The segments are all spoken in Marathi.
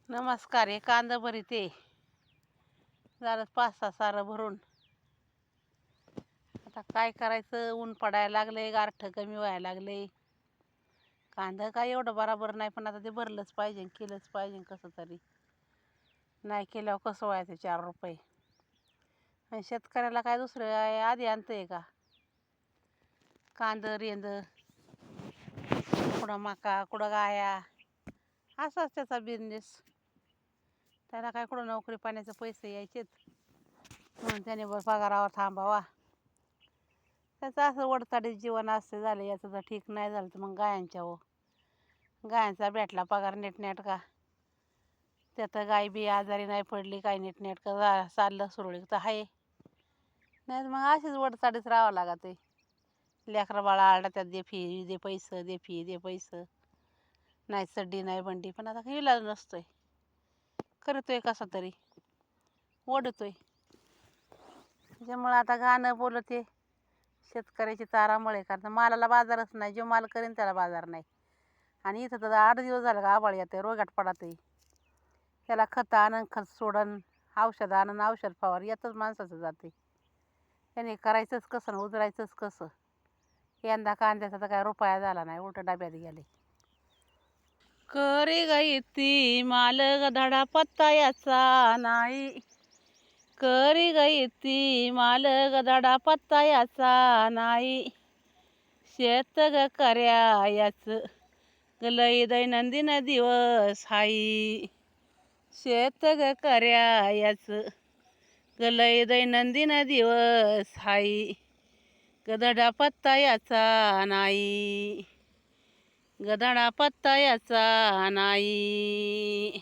नमस्कार. हे कांदा भरीते झालं 5-6 सारं भरून. आता काय करायचं, ऊन पडायला लागले, गारठं कमी व्हायला लागले. कांदा काय एवढं बरोबर नाही, पण आता ते भरलंच पाहिजे, केलंच पाहिजे कसं तरी. नाही केल्यावर कसं व्हायचं 4 रुपये. आणि शेतकऱ्याला काय दुसरं आधी आणतंय का? कांदं रेंद, कुठं मका, कुठं गाया, असाच त्याचा बिझनेस. त्याला काय कुठं नोकरी पाण्याचे पैसे यायचेत म्हणून त्याने पगारावर थांबावा. त्याचं असं वडताडीत जीवन असं झालं. याचं जर ठीक नाही झालं तर मग गायांचा भेटला पगार नीटनेटका, त्यात गाय बी आजारी नाही पडली, काय नीटनेटकं चाललं सुरळीत तर आहे. नाही तर मग अशीच वडताडीत राहावं लागत आहे. लेकरं बाळा आरडा त्यात दे फी दे पैसे, दे फी दे पैसे, नाही चड्डी नाही बंडी, पण आता काही इलाज नसतोय. करतोय कसा तरी, ओढतोय. त्याच्यामुळं आता गाणं बोलते शेतकऱ्याची तारांबळ आहे. कारण मालाला बाजारच नाही, जो माल करेन त्याला बाजार नाही. आणि इथं तर 8 दिवस झालं का आभाळ येते, रोगाट पडत. त्याला खतं आणन, खत सोडन, औषध आणन, औषध फवार यातच माणसाचं जाते. त्याने करायचंच कसं आणि उजरायचंच कसं. यंदा कांद्याचा तर काय रुपया झाला नाही, उलट डब्यात गेले. करे गई ती माल धडा पत्ता याचा नाही, करी गई ती माल धडा पत्ता याचा नाही. शेत ग कर्या याच लई दैनंदिन दिवस हाई. शेत ग कर्या याच लई दैनंदिन दिवस हाई. गधडा पत्ता याचा नाही, गधडा पत्ता याचा नाही.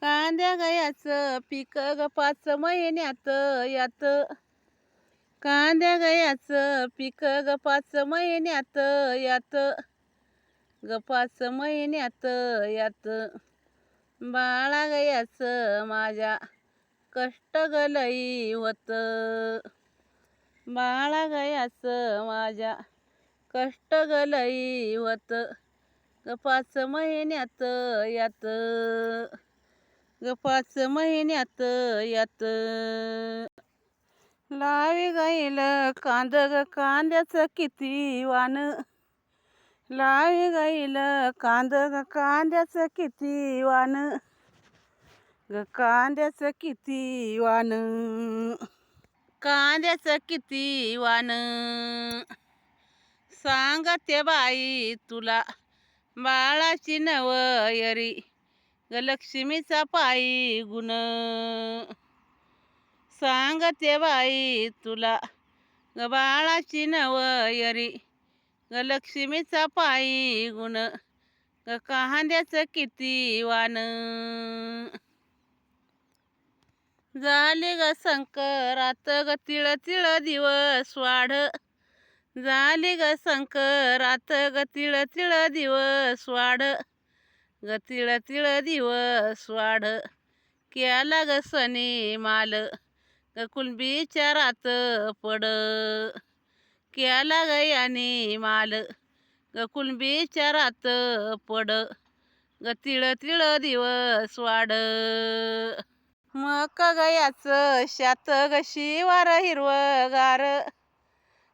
कांद्या गयाचं पीक ग 5 महिन्यात यात, कांद्या गयाचं पीक ग 5 महिन्यात यात, ग 5 महिन्यात यात. बाळा गयाचं माझ्या कष्ट ग लई होत, बाळा गयाचं माझ्या कष्ट ग लई होत. ग 5 महिन्यात यात, ग 5 महिन्यात यात. लावी गाईल कांद ग कांद्याचं किती वान, लावी गाईल कांद ग कांद्याचं किती वान, ग कांद्याचं किती वान, कांद्याचं किती वान. सांगते बाई तुला बाळाची नवयरी, ग लक्ष्मीचा पायी गुण. सांगते बाई तुला ग बाळाची नवयरी, ग लक्ष्मीचा पायी गुण. ग कांद्याचं किती वान. झाले ग संक्रांत ग तिळ तिळ दिवस वाढ, झाले ग संक्रांत ग तिळ तिळ दिवस वाढ, ग तिळ तिळ दिवस वाढ. केला ग सनी माल ग कुलबीच्या रात पड, केला ग याने माल ग कुलबीच्या रात पड, ग तिळ तिळ दिवस वाढ. मक गयाचं शात ग शिवार हिरवगार,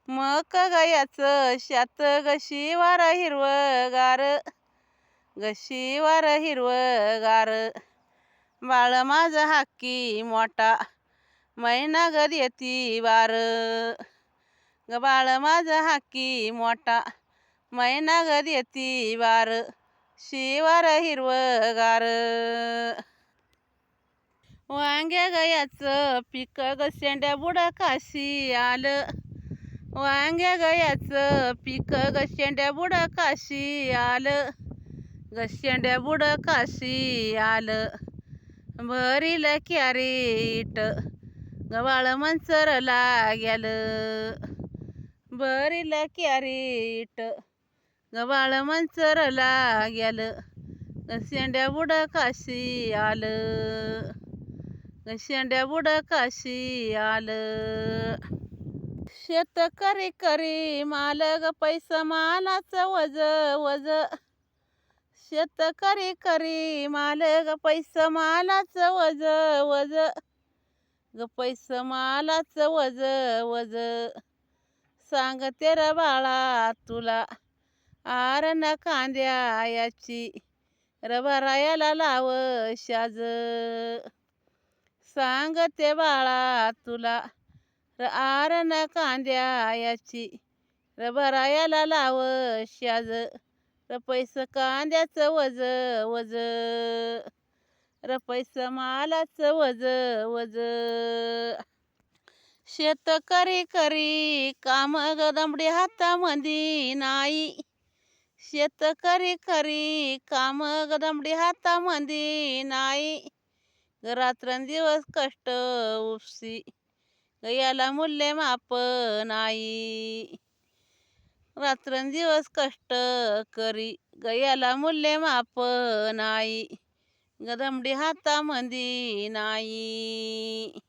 मक गयाचं शात ग शिवार हिरवगार, ग शिवार हिरवगार. बाळ माझा हाकी मोठा मैना ग देती बार, ग बाळ माझा हाकी मोठा मैना ग देती बार. शिवार हिरवगार. वांग्या गयाचं पीक ग शेंड्या बुडकाशी आलं, वांग्या गयाचं पीक ग शेंड्या बुडकाशी आलं, ग शेंड्या बुडकाशी आलं. भरील कॅरेट ग बाळ मंचरला गेलं, भरील कॅरेट ग बाळ मंचरला गेलं, ग शेंड्या बुडकाशी आलं, ग शेंड्या बुडकाशी आलं. शेतकरी करी माल ग पैसा मालाचं वज वज, शेतकरी करी माल ग पैसा मालाचं वज वज ग पैसा मालाचं वज वज सांगते र बाळा तुला आरण कांद्याची रबरायाला लाव शाज सांगते बाळा तुला आरण कांद्याची रबरायाला लाव शाज पैसा कांद्याचं वज वज पैसा मालाचं वज वज शेतकरी करी काम ग दमडी हातामंदी नाही शेतकरी करी काम ग दमडी हातामंदी नाही रात्रंदिवस कष्ट उपसी याला मूल्यमाप नाही रात्रंदिवस कष्ट करी गयाला मूल्यमाप नाही गदमडी हातामंदी नाही